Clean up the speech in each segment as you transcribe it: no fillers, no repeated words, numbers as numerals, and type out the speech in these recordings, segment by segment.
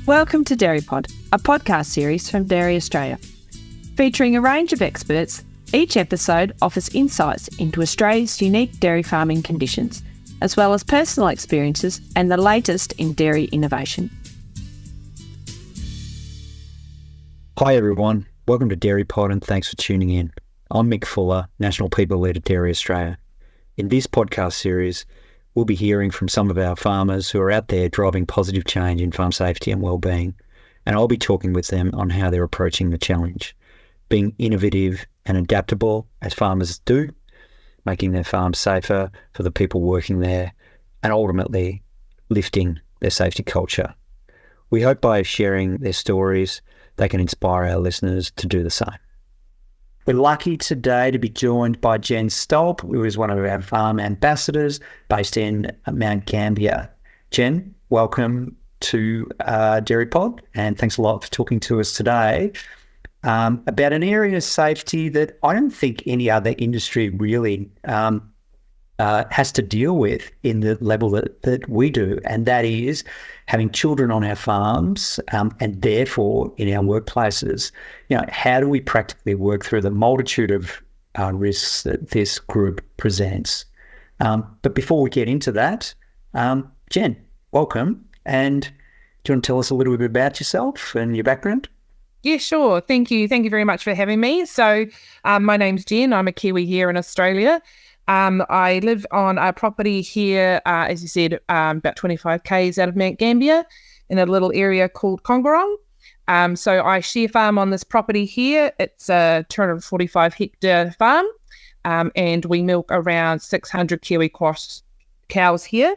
Welcome to Dairy Pod, a podcast series from Dairy Australia. Featuring a range of experts, each episode offers insights into Australia's unique dairy farming conditions, as well as personal experiences and the latest in dairy innovation. Hi everyone, welcome to Dairy Pod and thanks for tuning in. I'm Mick Fuller, National People Lead at Dairy Australia. In this podcast series, we'll be hearing from some of our farmers who are out there driving positive change in farm safety and wellbeing, and I'll be talking with them on how they're approaching the challenge, being innovative and adaptable as farmers do, making their farms safer for the people working there, and ultimately lifting their safety culture. We hope by sharing their stories, they can inspire our listeners to do the same. We're lucky today to be joined by Jen Stolp, who is one of our farm ambassadors based in Mount Gambier. Jen, welcome to Dairy Pod, and thanks a lot for talking to us today about an area of safety that I don't think any other industry really has to deal with in the level that we do, and that is having children on our farms and therefore in our workplaces. You know, how do we practically work through the multitude of risks that this group presents? But before we get into that, Jen, welcome. And do you want to tell us a little bit about yourself and your background? Yeah, sure. Thank you. Thank you very much for having me. So my name's Jen. I'm a Kiwi here in Australia. I live on a property here, as you said, about 25 k's out of Mount Gambier in a little area called Congarong. So I share farm on this property here. It's a 245 hectare farm, and we milk around 600 Kiwi cross cows here.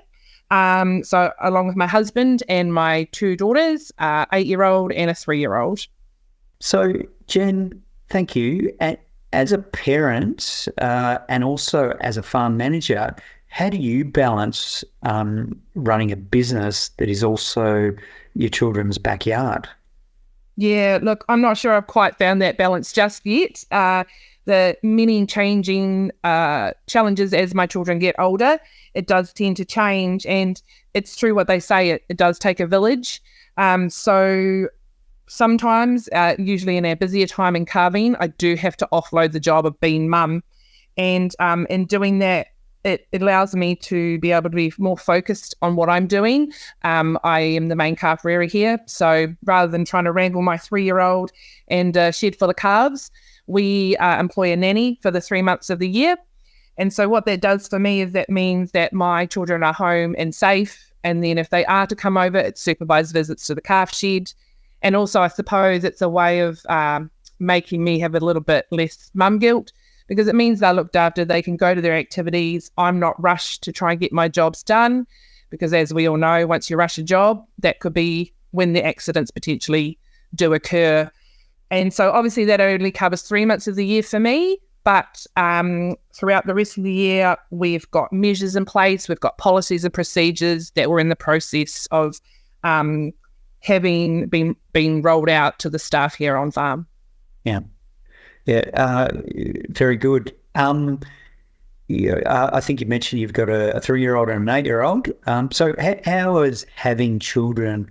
So along with my husband and my two daughters, 8-year-old and a 3-year-old. So Jen, thank you. As a parent and also as a farm manager, how do you balance running a business that is also your children's backyard? Yeah, look, I'm not sure I've quite found that balance just yet. The many changing challenges as my children get older, it does tend to change, and it's true what they say, it does take a village. So sometimes, usually in our busier time in calving, I do have to offload the job of being mum. And in doing that, it allows me to be able to be more focused on what I'm doing. I am the main calf rearer here. So rather than trying to wrangle my 3-year-old and shed full of calves, we employ a nanny for the 3 months of the year. And so what that does for me is that means that my children are home and safe. And then if they are to come over, it's supervised visits to the calf shed. And also, I suppose it's a way of making me have a little bit less mum guilt, because it means they're looked after, they can go to their activities. I'm not rushed to try and get my jobs done, because as we all know, once you rush a job, that could be when the accidents potentially do occur. And so obviously that only covers 3 months of the year for me, but throughout the rest of the year, we've got measures in place, we've got policies and procedures that we're in the process of having been rolled out to the staff here on farm. Yeah, very good. I think you mentioned you've got a 3-year-old and an 8-year-old. So how has having children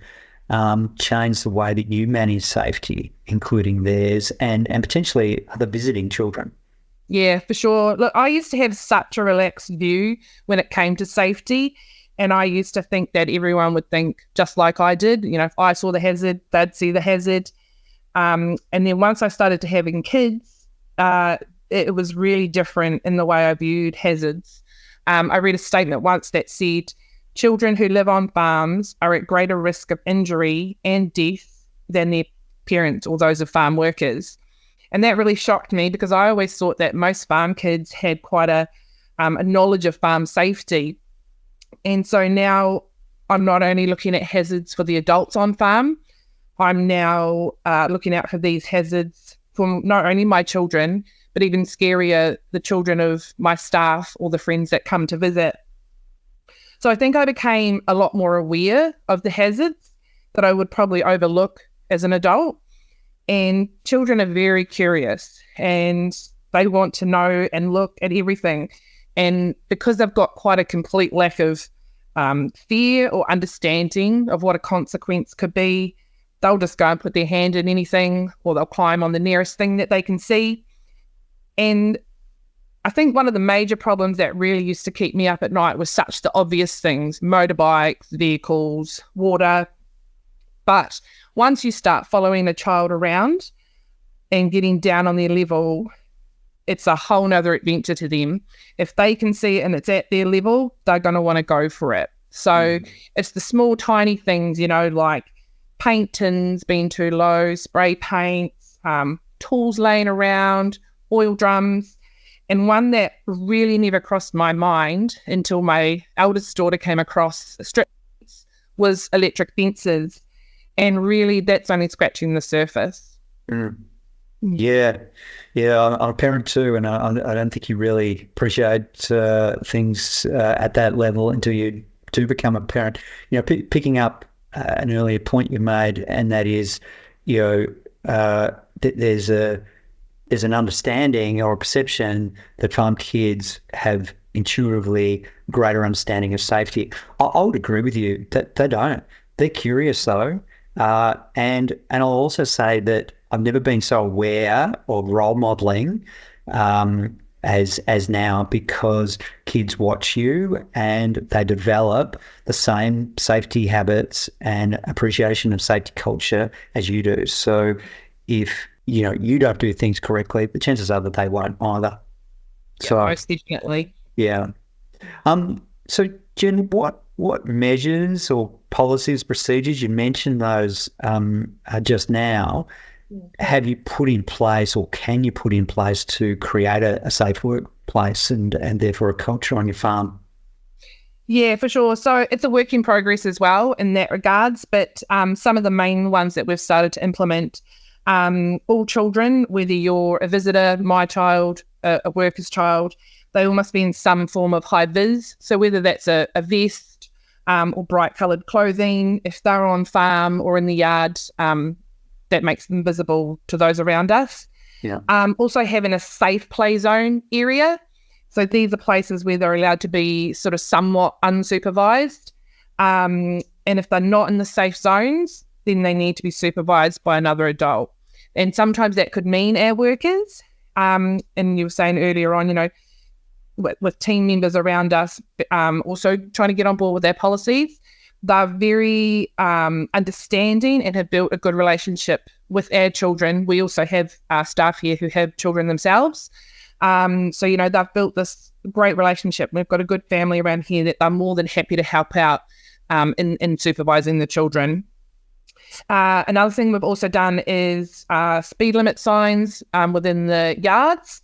changed the way that you manage safety, including theirs and potentially other visiting children? Yeah, for sure. Look, I used to have such a relaxed view when it came to safety. And I used to think that everyone would think just like I did. You know, if I saw the hazard, they'd see the hazard. And then once I started to having kids, it was really different in the way I viewed hazards. I read a statement once that said, children who live on farms are at greater risk of injury and death than their parents or those of farm workers. And that really shocked me, because I always thought that most farm kids had quite a knowledge of farm safety. And so now I'm not only looking at hazards for the adults on farm, I'm now looking out for these hazards for not only my children, but even scarier, the children of my staff or the friends that come to visit. So I think I became a lot more aware of the hazards that I would probably overlook as an adult. And children are very curious and they want to know and look at everything. And because they've got quite a complete lack of fear or understanding of what a consequence could be, they'll just go and put their hand in anything, or they'll climb on the nearest thing that they can see. And I think one of the major problems that really used to keep me up at night was such the obvious things: motorbikes, vehicles, water. But once you start following a child around and getting down on their level, it's a whole nother adventure to them. If they can see it and it's at their level, they're going to want to go for it. So it's the small, tiny things, like paint tins being too low, spray paints, tools laying around, oil drums. And one that really never crossed my mind until my eldest daughter came across strip was electric fences. And really, that's only scratching the surface. Yeah, I'm a parent too, and I don't think you really appreciate things at that level until you do become a parent. Picking up an earlier point you made, and that is, there's an understanding or a perception that farm kids have intuitively greater understanding of safety. I would agree with you that they don't. They're curious though. And I'll also say that I've never been so aware of role modelling as now, because kids watch you and they develop the same safety habits and appreciation of safety culture as you do. So if you don't do things correctly, the chances are that they won't either. Yeah, so most definitely. Yeah. So Jen, what measures or policies, procedures, you mentioned those just now, have you put in place or can you put in place to create a safe workplace and therefore a culture on your farm? Yeah, for sure. So it's a work in progress as well in that regards, but some of the main ones that we've started to implement, all children, whether you're a visitor, my child, a worker's child, they all must be in some form of high vis. So whether that's a vest or bright coloured clothing, if they're on farm or in the yard, that makes them visible to those around us. Yeah. Also having a safe play zone area. So these are places where they're allowed to be sort of somewhat unsupervised. And if they're not in the safe zones, then they need to be supervised by another adult. And sometimes that could mean our workers. And you were saying earlier on, with team members around us, also trying to get on board with their policies. They're very understanding and have built a good relationship with our children. We also have staff here who have children themselves. So, they've built this great relationship. We've got a good family around here that they're more than happy to help out in supervising the children. Another thing we've also done is speed limit signs within the yards.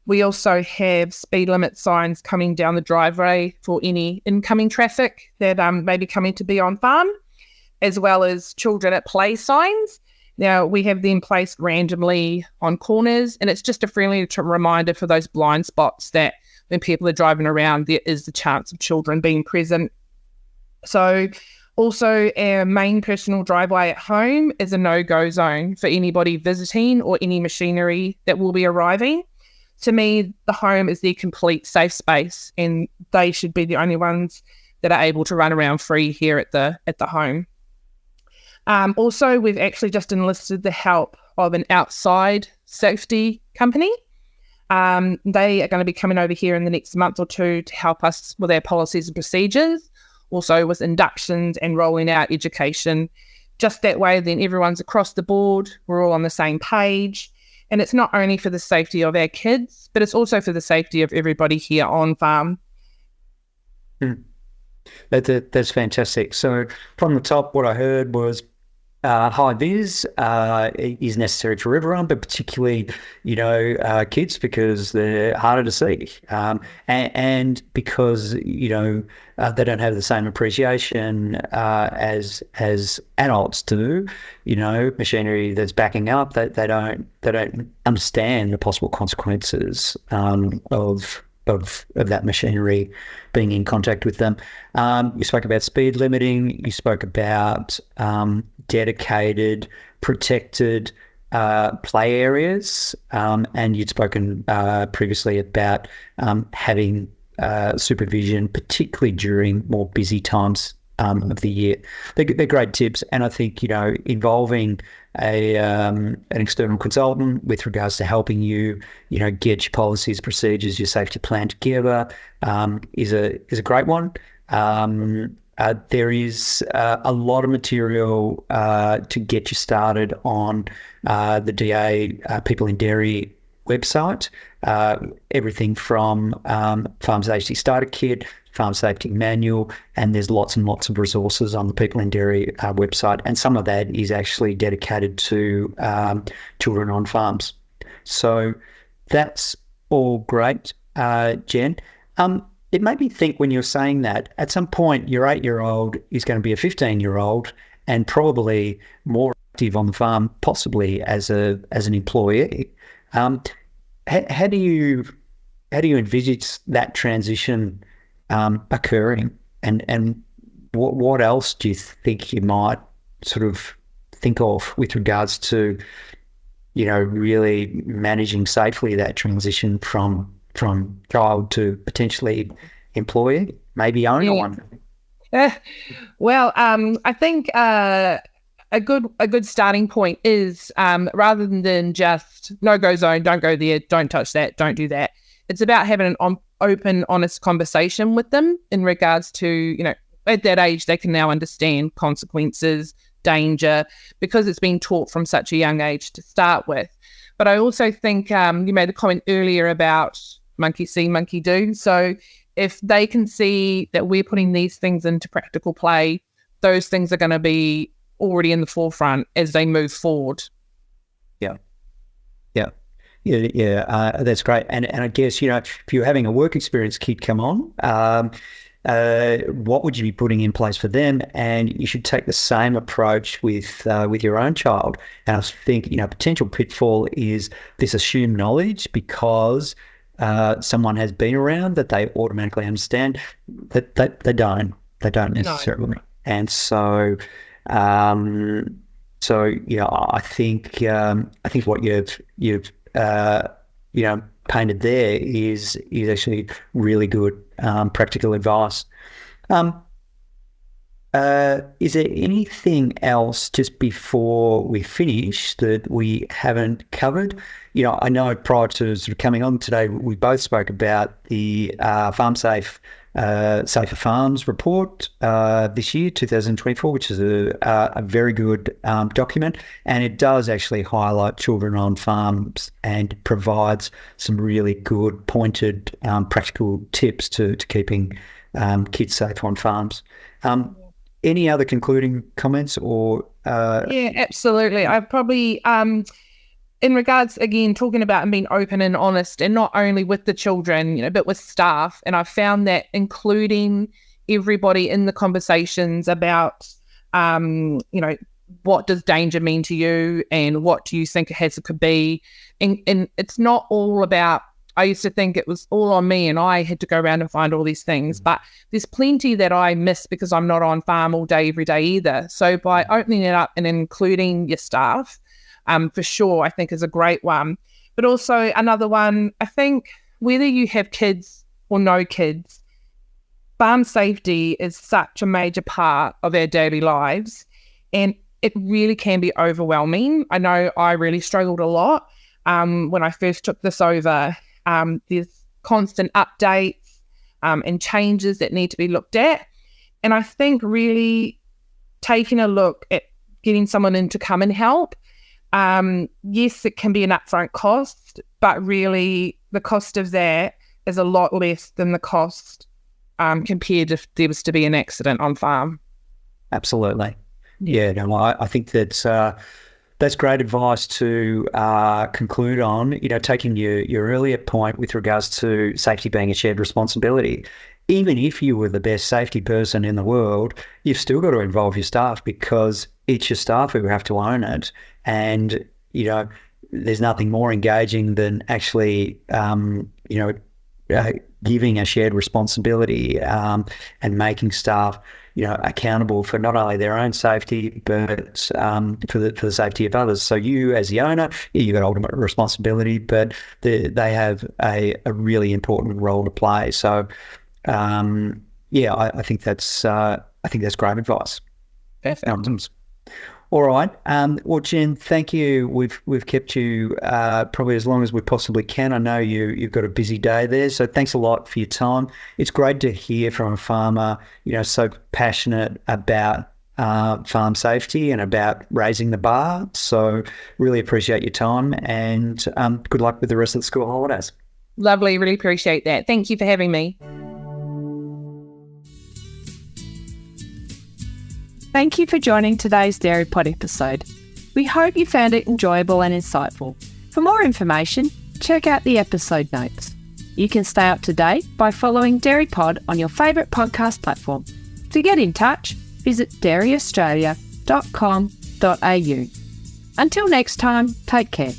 We also have speed limit signs coming down the driveway for any incoming traffic that may be coming to be on farm, as well as children at play signs. Now, we have them placed randomly on corners, and it's just a friendly reminder for those blind spots that when people are driving around, there is the chance of children being present. So also, our main personal driveway at home is a no-go zone for anybody visiting or any machinery that will be arriving. To me, the home is their complete safe space, and they should be the only ones that are able to run around free here at the home. Also, we've actually just enlisted the help of an outside safety company. They are going to be coming over here in the next month or two to help us with our policies and procedures, also with inductions and rolling out education. Just that way, then everyone's across the board, we're all on the same page. And it's not only for the safety of our kids, but it's also for the safety of everybody here on farm. That's fantastic. So from the top, what I heard was high vis is necessary for everyone, but particularly, kids, because they're harder to see, and because they don't have the same appreciation as adults do. Machinery that's backing up, they don't understand the possible consequences of that machinery being in contact with them. You spoke about speed limiting. You spoke about dedicated, protected play areas, and you'd spoken previously about having supervision, particularly during more busy times of the year. They're great tips, and I think involving an external consultant with regards to helping you get your policies, procedures, your safety plan together is a great one. There is a lot of material to get you started on the DA People in Dairy website. Everything from Farm Safety Starter Kit, Farm Safety Manual, and there's lots and lots of resources on the People in Dairy website, and some of that is actually dedicated to children on farms. So that's all great, Jen. It made me think when you're saying that, at some point your 8-year-old is going to be a 15-year-old and probably more active on the farm, possibly as an employee. How do you envisage that transition occurring, and what else do you think you might sort of think of with regards to really managing safely that transition from child to potentially employee, maybe owner one? Well, I think a good starting point is rather than just no-go zone, don't go there, don't touch that, don't do that. It's about having an open, honest conversation with them in regards to, at that age, they can now understand consequences, danger, because it's been taught from such a young age to start with. But I also think you made a comment earlier about monkey see, monkey do. So if they can see that we're putting these things into practical play, those things are going to be already in the forefront as they move forward. Yeah, that's great. And I guess, if you're having a work experience kid come on, what would you be putting in place for them? And you should take the same approach with your own child. And I think, potential pitfall is this assumed knowledge because someone has been around that they automatically understand that they don't necessarily. No. And so, I think what you've painted there is actually really good practical advice. Is there anything else just before we finish that we haven't covered? I know prior to sort of coming on today, we both spoke about the Farm Safe Safer Farms report this year, 2024, which is a very good document, and it does actually highlight children on farms and provides some really good pointed practical tips to keeping kids safe on farms. Any other concluding comments or? Yeah, absolutely. I've probably, in regards, again, talking about being open and honest, and not only with the children, but with staff. And I've found that including everybody in the conversations about, what does danger mean to you and what do you think a hazard could be? And it's not all about, I used to think it was all on me and I had to go around and find all these things, but there's plenty that I miss because I'm not on farm all day, every day either. So by opening it up and including your staff, for sure, I think is a great one. But also another one, I think whether you have kids or no kids, farm safety is such a major part of our daily lives, and it really can be overwhelming. I know I really struggled a lot when I first took this over. There's constant updates and changes that need to be looked at. And I think really taking a look at getting someone in to come and help, yes, it can be an upfront cost, but really the cost of that is a lot less than the cost compared if there was to be an accident on farm. Absolutely. Yeah, no, I think that's great advice to conclude on, taking your earlier point with regards to safety being a shared responsibility. Even if you were the best safety person in the world, you've still got to involve your staff because it's your staff who have to own it. And, there's nothing more engaging than actually, giving a shared responsibility and making staff accountable for not only their own safety, but for the safety of others. So you, as the owner, you've got ultimate responsibility, but they have a really important role to play. So, I think that's I think that's great advice. Perfect. All right. Well, Jen, thank you. We've kept you probably as long as we possibly can. I know you've got a busy day there, so thanks a lot for your time. It's great to hear from a farmer, so passionate about farm safety and about raising the bar. So really appreciate your time, and good luck with the rest of the school holidays. Lovely. Really appreciate that. Thank you for having me. Thank you for joining today's Dairy Pod episode. We hope you found it enjoyable and insightful. For more information, check out the episode notes. You can stay up to date by following Dairy Pod on your favourite podcast platform. To get in touch, visit dairyaustralia.com.au. Until next time, take care.